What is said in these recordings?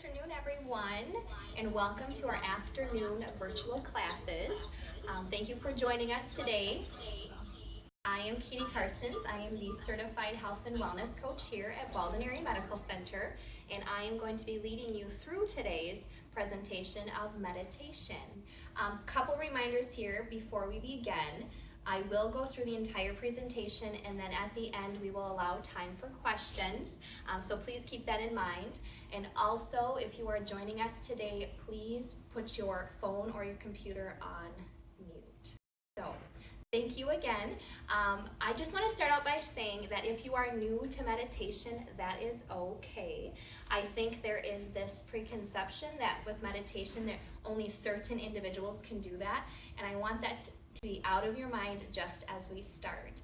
afternoon, everyone, and welcome to our afternoon virtual classes. Thank you for joining us today. I am Katie Carstens. I am the Certified Health and Wellness Coach here at Baldwin Area Medical Center, and I am going to be leading you through today's presentation of meditation. Couple reminders here before we begin. I will go through the entire presentation, and then at the end we will allow time for questions, so please keep that in mind. And also, if you are joining us today, please put your phone or your computer on mute. So, thank you again. I just want to start out by saying that if you are new to meditation, that is okay. I think there is this preconception that with meditation, that only certain individuals can do that, and I want that to be out of your mind just as we start.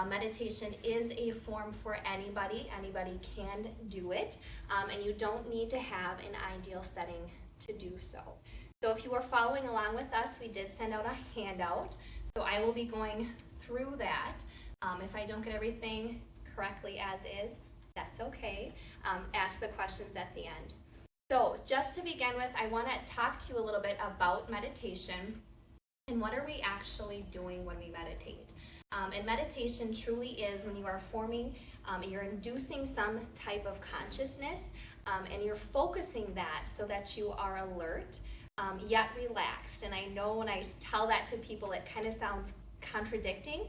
Meditation is a form for anybody. Anybody can do it, and you don't need to have an ideal setting to do so. So if you are following along with us, we did send out a handout, so I will be going through that. If I don't get everything correctly as is, that's okay. Ask the questions at the end. So just to begin with, I want to talk to you a little bit about meditation and what are we actually doing when we meditate. And meditation truly is when you are forming, you're inducing some type of consciousness, and you're focusing that so that you are alert, yet relaxed. And I know when I tell that to people, it kind of sounds contradicting,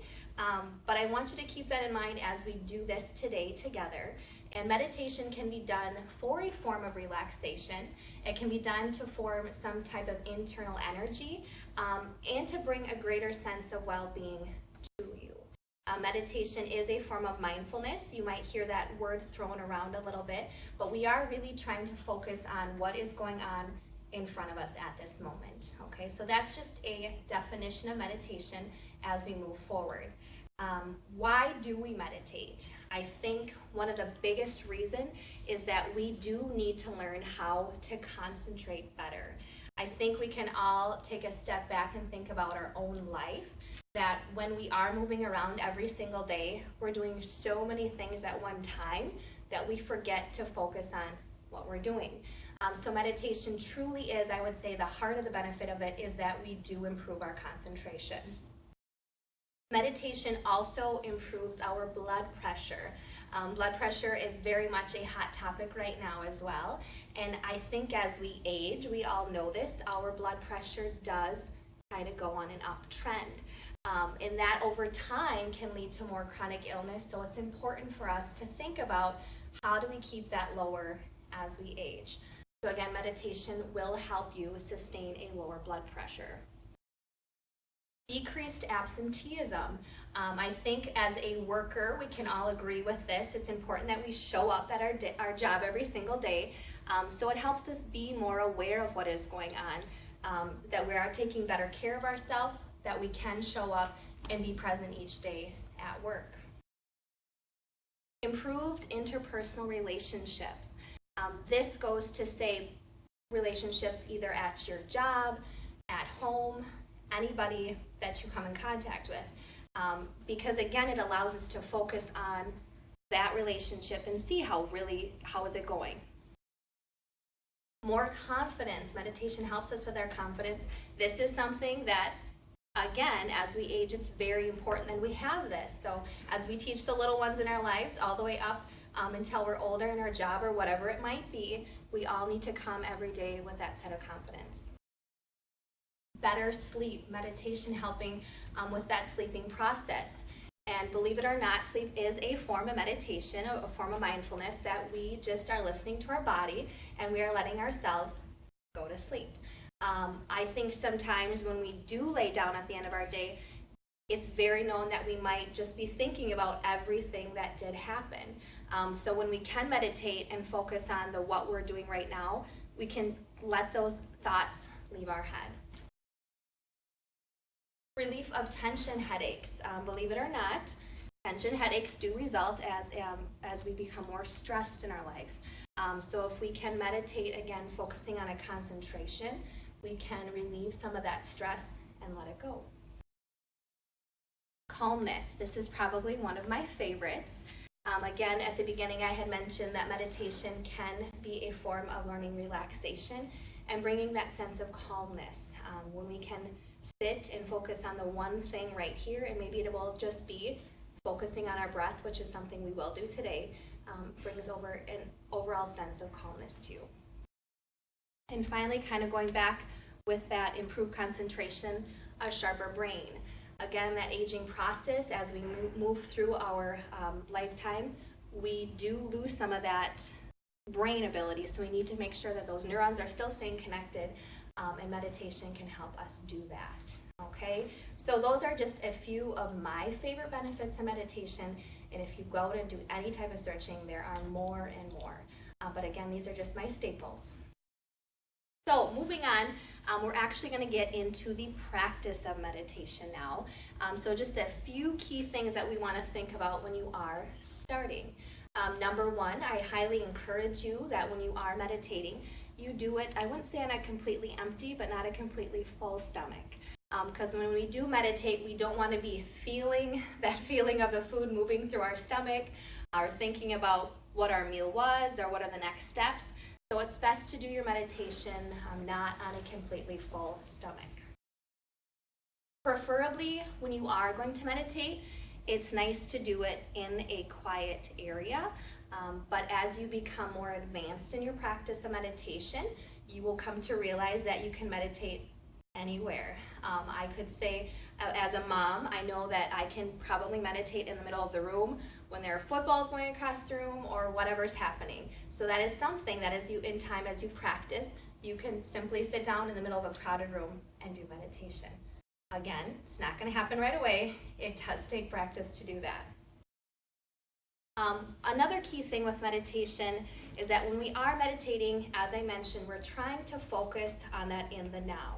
but I want you to keep that in mind as we do this today together. And meditation can be done for a form of relaxation. It can be done to form some type of internal energy, and to bring a greater sense of well-being to you. Meditation is a form of mindfulness. You might hear that word thrown around a little bit, but we are really trying to focus on what is going on in front of us at this moment. Okay, so that's just a definition of meditation as we move forward. Why do we meditate? I think one of the biggest reasons is that we do need to learn how to concentrate better. I think we can all take a step back and think about our own life, that when we are moving around every single day, we're doing so many things at one time that we forget to focus on what we're doing. So meditation truly is, I would say, the heart of the benefit of it is that we do improve our concentration. Meditation also improves our blood pressure. Blood pressure is very much a hot topic right now as well. And I think as we age, we all know this, our blood pressure does kind of go on an uptrend. And that over time can lead to more chronic illness. So it's important for us to think about how do we keep that lower as we age. So again, meditation will help you sustain a lower blood pressure. Decreased absenteeism. I think as a worker, we can all agree with this. It's important that we show up at our job every single day. So it helps us be more aware of what is going on, that we are taking better care of ourselves, that we can show up and be present each day at work. Improved interpersonal relationships. This goes to say relationships either at your job, at home, anybody that you come in contact with, because again, it allows us to focus on that relationship and see how is it going. More confidence. Meditation helps us with our confidence. This is something that, again, as we age, it's very important that we have this. So as we teach the little ones in our lives all the way up until we're older in our job or whatever it might be, we all need to come every day with that set of confidence. Better sleep. Meditation helping with that sleeping process. And believe it or not, sleep is a form of meditation, a form of mindfulness, that we just are listening to our body and we are letting ourselves go to sleep. I think sometimes when we do lay down at the end of our day, it's very known that we might just be thinking about everything that did happen. So when we can meditate and focus on what we're doing right now, we can let those thoughts leave our head. Relief of tension headaches. Believe it or not, tension headaches do result as we become more stressed in our life. So if we can meditate, again, focusing on a concentration, we can relieve some of that stress and let it go. Calmness. This is probably one of my favorites. Again, at the beginning, I had mentioned that meditation can be a form of learning relaxation and bringing that sense of calmness. When we can sit and focus on the one thing right here, and maybe it will just be focusing on our breath, which is something we will do today, brings over an overall sense of calmness to you. And finally, kind of going back with that improved concentration, a sharper brain. Again, that aging process, as we move through our lifetime, we do lose some of that brain ability, so we need to make sure that those neurons are still staying connected, and meditation can help us do that. Okay, so those are just a few of my favorite benefits of meditation, and if you go out and do any type of searching, there are more and more. But again, these are just my staples. So moving on, we're actually going to get into the practice of meditation now. So just a few key things that we want to think about when you are starting. Number one, I highly encourage you that when you are meditating, you do it, I wouldn't say on a completely empty, but not a completely full stomach. Because when we do meditate, we don't want to be feeling that feeling of the food moving through our stomach, or thinking about what our meal was or what are the next steps. So it's best to do your meditation not on a completely full stomach. Preferably, when you are going to meditate, it's nice to do it in a quiet area. But as you become more advanced in your practice of meditation, you will come to realize that you can meditate anywhere. I could say, as a mom, I know that I can probably meditate in the middle of the room when there are footballs going across the room or whatever's happening. So that is something that as you practice, you can simply sit down in the middle of a crowded room and do meditation. Again, it's not going to happen right away. It does take practice to do that. Another key thing with meditation is that when we are meditating, as I mentioned, we're trying to focus on that in the now.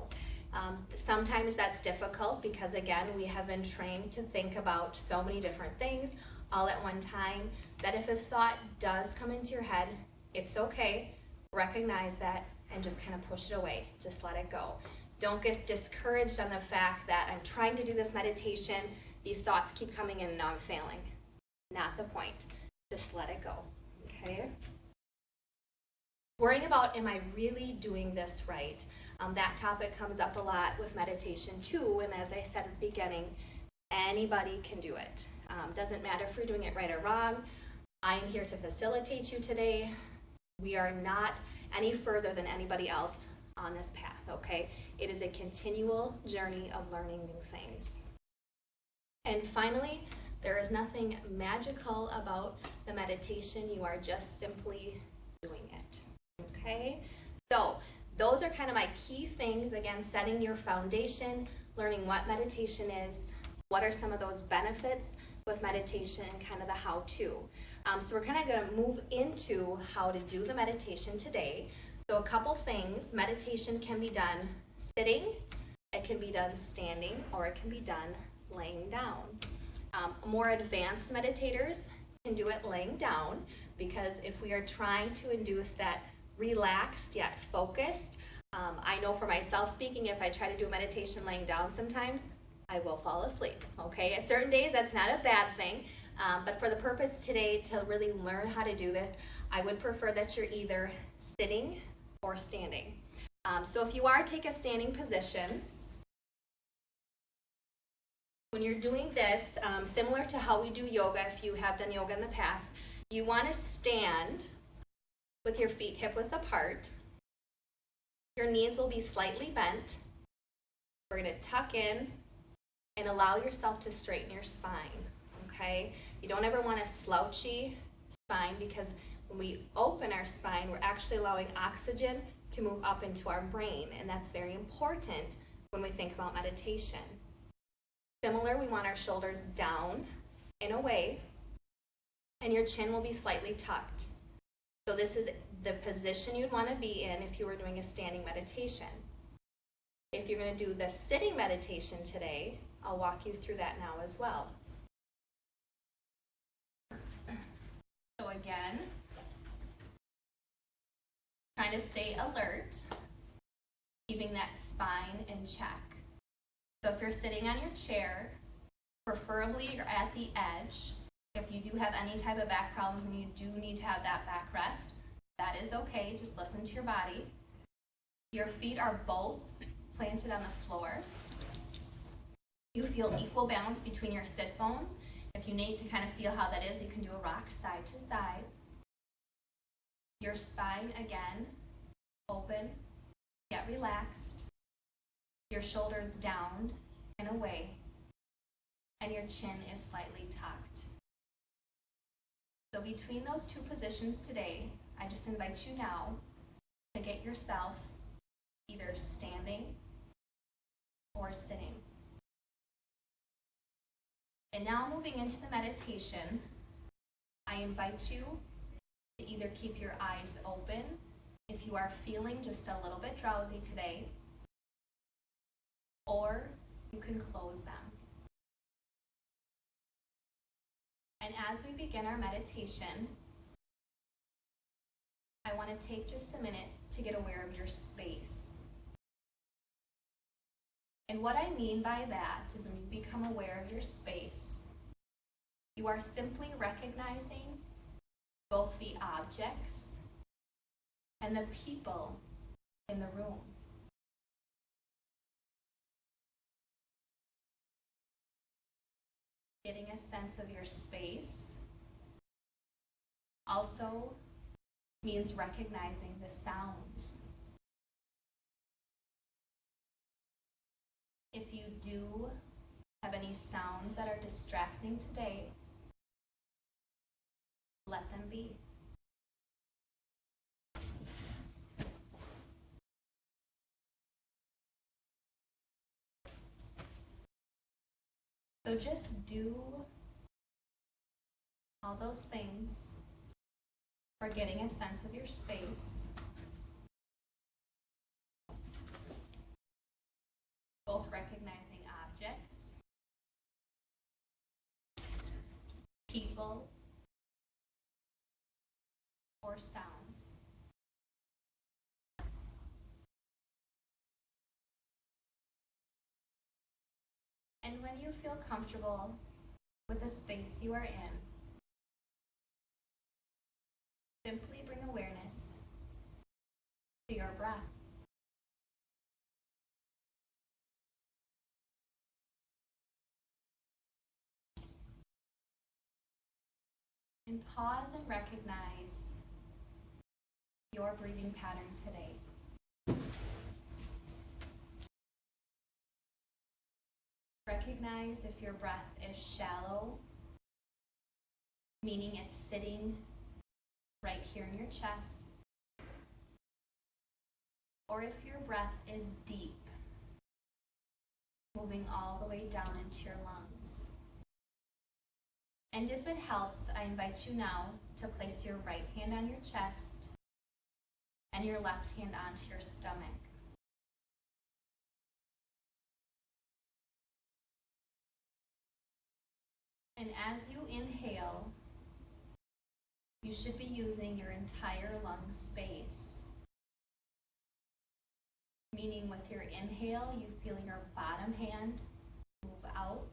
Sometimes that's difficult because, again, we have been trained to think about so many different things all at one time, that if a thought does come into your head, it's okay. Recognize that and just kind of push it away. Just let it go. Don't get discouraged on the fact that I'm trying to do this meditation, these thoughts keep coming in and now I'm failing. Not the point. Just let it go. Okay? Worrying about, am I really doing this right? That topic comes up a lot with meditation too, and as I said at the beginning, anybody can do it. Doesn't matter if you're doing it right or wrong. I am here to facilitate you today. We are not any further than anybody else on this path, okay? It is a continual journey of learning new things. And finally, there is nothing magical about the meditation. You are just simply doing it, okay? So those are kind of my key things. Again, setting your foundation, learning what meditation is, what are some of those benefits with meditation, and kind of the how-to. So we're kind of going to move into how to do the meditation today. So a couple things. Meditation can be done sitting, it can be done standing, or it can be done laying down. More advanced meditators can do it laying down, because if we are trying to induce that relaxed yet focused, I know for myself speaking, if I try to do a meditation laying down sometimes, I will fall asleep, okay? At certain days, that's not a bad thing, but for the purpose today to really learn how to do this, I would prefer that you're either sitting or standing. So if you are, take a standing position. When you're doing this, similar to how we do yoga, if you have done yoga in the past, you want to stand with your feet hip-width apart. Your knees will be slightly bent. We're going to tuck in and allow yourself to straighten your spine, okay? You don't ever want a slouchy spine, because when we open our spine, we're actually allowing oxygen to move up into our brain, and that's very important when we think about meditation. Similar, we want our shoulders down and away, and your chin will be slightly tucked. So this is the position you'd want to be in if you were doing a standing meditation. If you're going to do the sitting meditation today, I'll walk you through that now as well. So again, trying to stay alert, keeping that spine in check. So if you're sitting on your chair, preferably you're at the edge. If you do have any type of back problems and you do need to have that back rest, that is okay. Just listen to your body. Your feet are both planted on the floor. You feel equal balance between your sit bones. If you need to kind of feel how that is, you can do a rock side to side. Your spine, again, open, yet relaxed. Your shoulders down and away, and your chin is slightly tucked. So between those two positions today, I just invite you now to get yourself either standing or sitting. And now moving into the meditation, I invite you to either keep your eyes open if you are feeling just a little bit drowsy today, or you can close them. And as we begin our meditation, I want to take just a minute to get aware of your space. And what I mean by that is when you become aware of your space, you are simply recognizing both the objects and the people in the room. Getting a sense of your space also means recognizing the sounds. If you do have any sounds that are distracting today, let them be. So just do all those things for getting a sense of your space. Both recognizing objects, people, or sounds. And when you feel comfortable with the space you are in, simply bring awareness to your breath. And pause and recognize your breathing pattern today. Recognize if your breath is shallow, meaning it's sitting right here in your chest, or if your breath is deep, moving all the way down into your lungs. And if it helps, I invite you now to place your right hand on your chest and your left hand onto your stomach. And as you inhale, you should be using your entire lung space. Meaning with your inhale, you feel your bottom hand move out,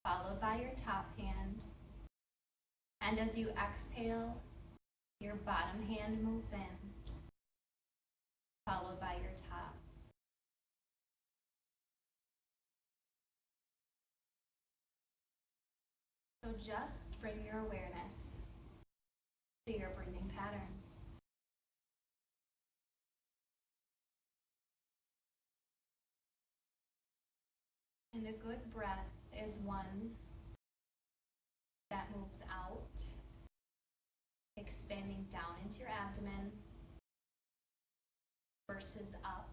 followed by your top hand. And as you exhale, your bottom hand moves in, followed by your top. So just bring your awareness to your breathing pattern. And a good breath is one that moves out, expanding down into your abdomen, versus up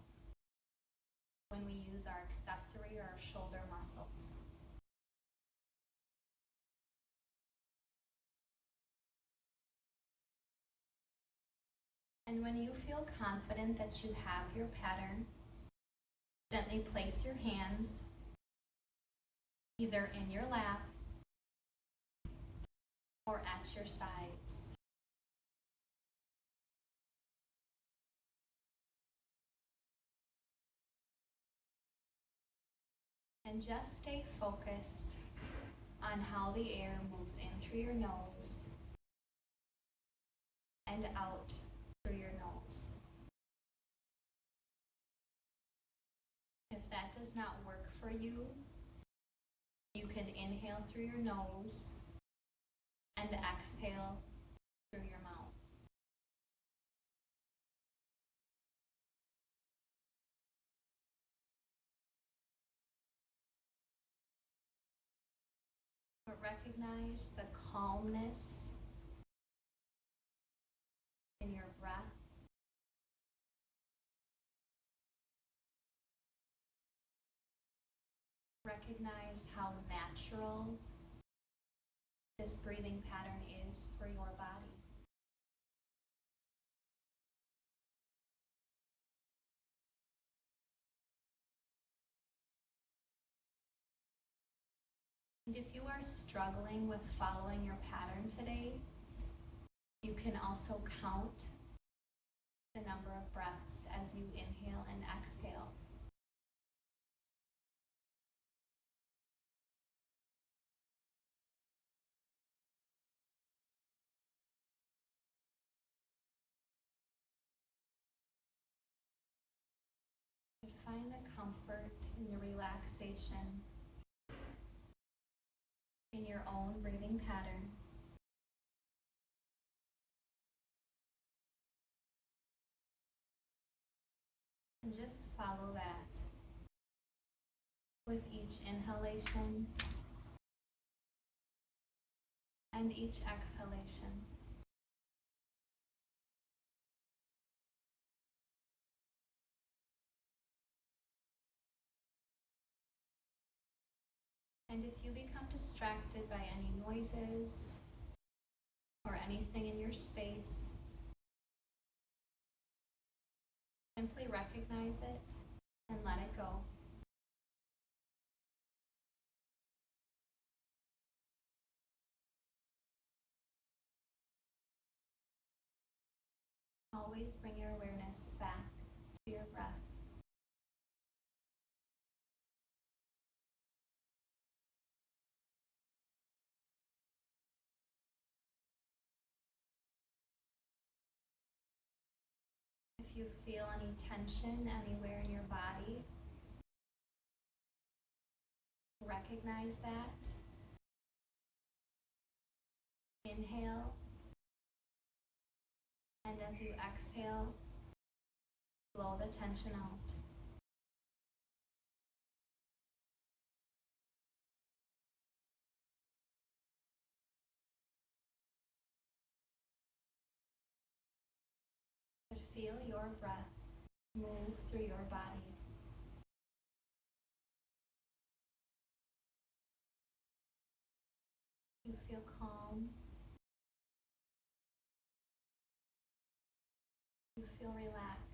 when we use our accessory or our shoulder muscles. And when you feel confident that you have your pattern, gently place your hands either in your lap or at your sides. And just stay focused on how the air moves in through your nose and out through your nose. If that does not work for you, you can inhale through your nose and exhale through your mouth. But recognize the calmness in your breath. Recognize how natural this breathing pattern is for your body. And if you are struggling with following your pattern today, you can also count the number of breaths as you inhale and exhale. Find the comfort and the relaxation in your own breathing pattern. And just follow that with each inhalation and each exhalation. And if you become distracted by any noises or anything in your space, simply recognize it and let it go. Always bring your awareness back to your breath. If you feel any tension anywhere in your body, recognize that. Inhale, and as you exhale, blow the tension out. But feel your breath move through your body. You feel calm. You feel relaxed.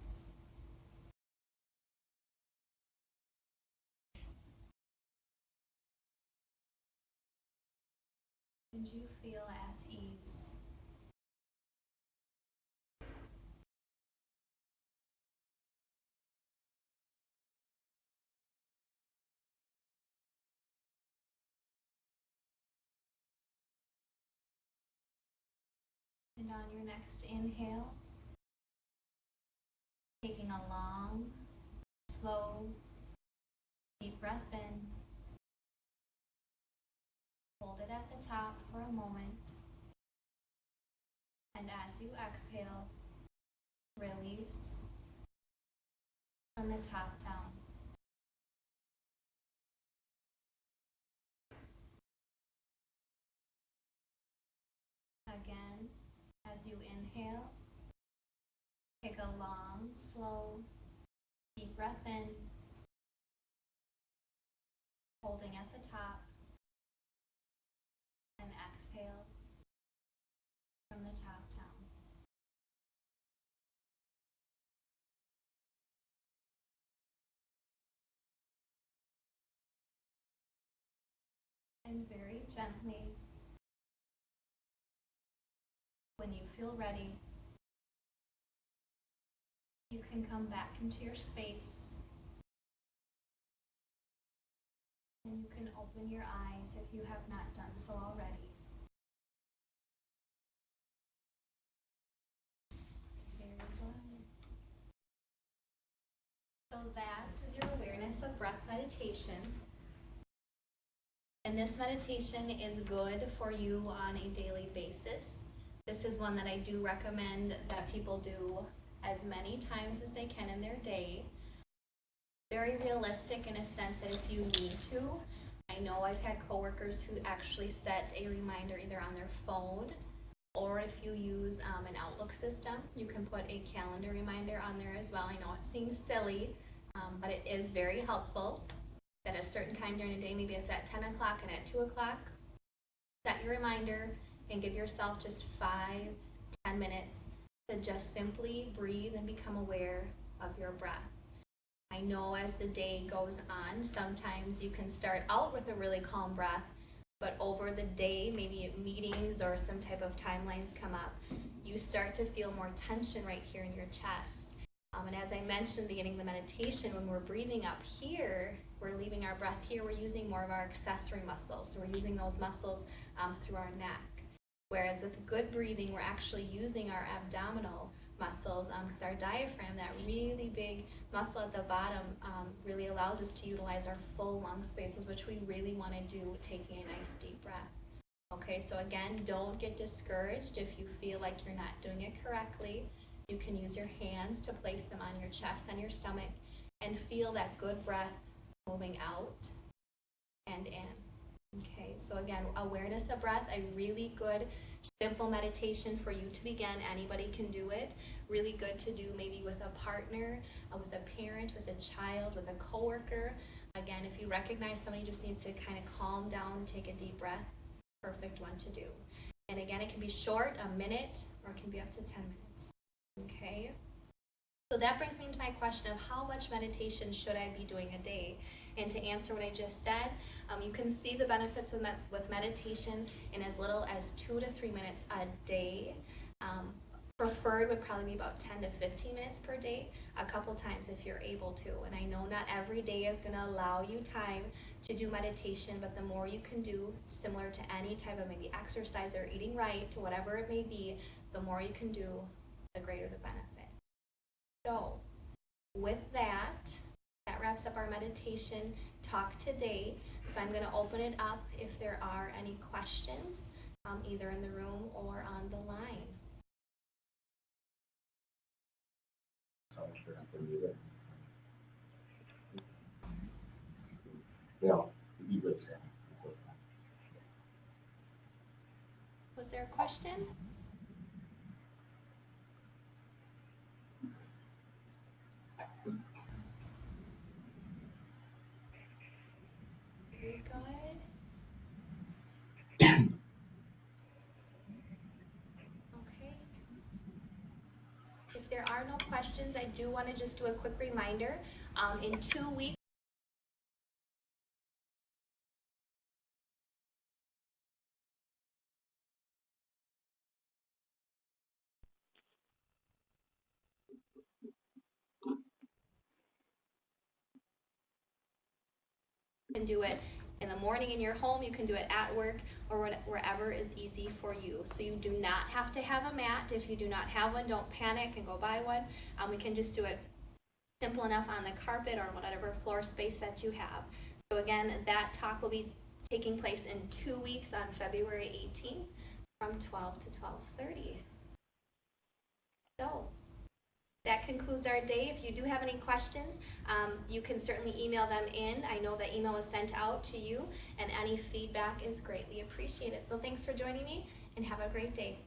And you feel at ease. And on your next inhale, taking a long, slow, deep breath in, hold it at the top for a moment, and as you exhale, release from the top down. Again, as you inhale, take a long, slow, deep breath in, holding at the top, and exhale from the top down. And very gently, when you feel ready, you can come back into your space And you can open your eyes if you have not done so already. Very good. So that is your awareness of breath meditation. And this meditation is good for you on a daily basis. This is one that I do recommend that people do as many times as they can in their day. Very realistic in a sense that if you need to, I know I've had coworkers who actually set a reminder either on their phone, or if you use an Outlook system, you can put a calendar reminder on there as well. I know it seems silly, but it is very helpful that at a certain time during the day, maybe it's at 10 o'clock and at 2 o'clock, set your reminder and give yourself just 5-10 minutes to just simply breathe and become aware of your breath. I know as the day goes on, sometimes you can start out with a really calm breath, but over the day, maybe at meetings or some type of timelines come up, you start to feel more tension right here in your chest. And as I mentioned at the beginning of the meditation, when we're breathing up here, we're leaving our breath here, we're using more of our accessory muscles. So we're using those muscles through our neck. Whereas with good breathing, we're actually using our abdominal muscles because our diaphragm, that really big muscle at the bottom, really allows us to utilize our full lung spaces, which we really want to do taking a nice deep breath. Okay, so again, don't get discouraged if you feel like you're not doing it correctly. You can use your hands to place them on your chest and your stomach and feel that good breath moving out and in. Okay, so again, awareness of breath, a really good, simple meditation for you to begin. Anybody can do it. Really good to do maybe with a partner, with a parent, with a child, with a coworker. Again, if you recognize somebody just needs to kind of calm down, take a deep breath, perfect one to do. And again, it can be short, a minute, or it can be up to 10 minutes. Okay, so that brings me to my question of how much meditation should I be doing a day? And to answer what I just said, you can see the benefits with meditation in as little as 2 to 3 minutes a day. Preferred would probably be about 10 to 15 minutes per day, a couple times if you're able to. And I know not every day is going to allow you time to do meditation, but the more you can do, similar to any type of maybe exercise or eating right, whatever it may be, the more you can do, the greater the benefit. So with that wraps up our meditation talk today. So I'm going to open it up if there are any questions, either in the room or on the line. Was there a question? Very good. Okay. If there are no questions, I do want to just do a quick reminder. In 2 weeks, you can do it in the morning in your home, you can do it at work, or wherever is easy for you. So you do not have to have a mat. If you do not have one, don't panic and go buy one. We can just do it simple enough on the carpet or whatever floor space that you have. So again, that talk will be taking place in 2 weeks on February 18th from 12 to 12:30. So that concludes our day. If you do have any questions, you can certainly email them in. I know the email was sent out to you, and any feedback is greatly appreciated. So thanks for joining me, and have a great day.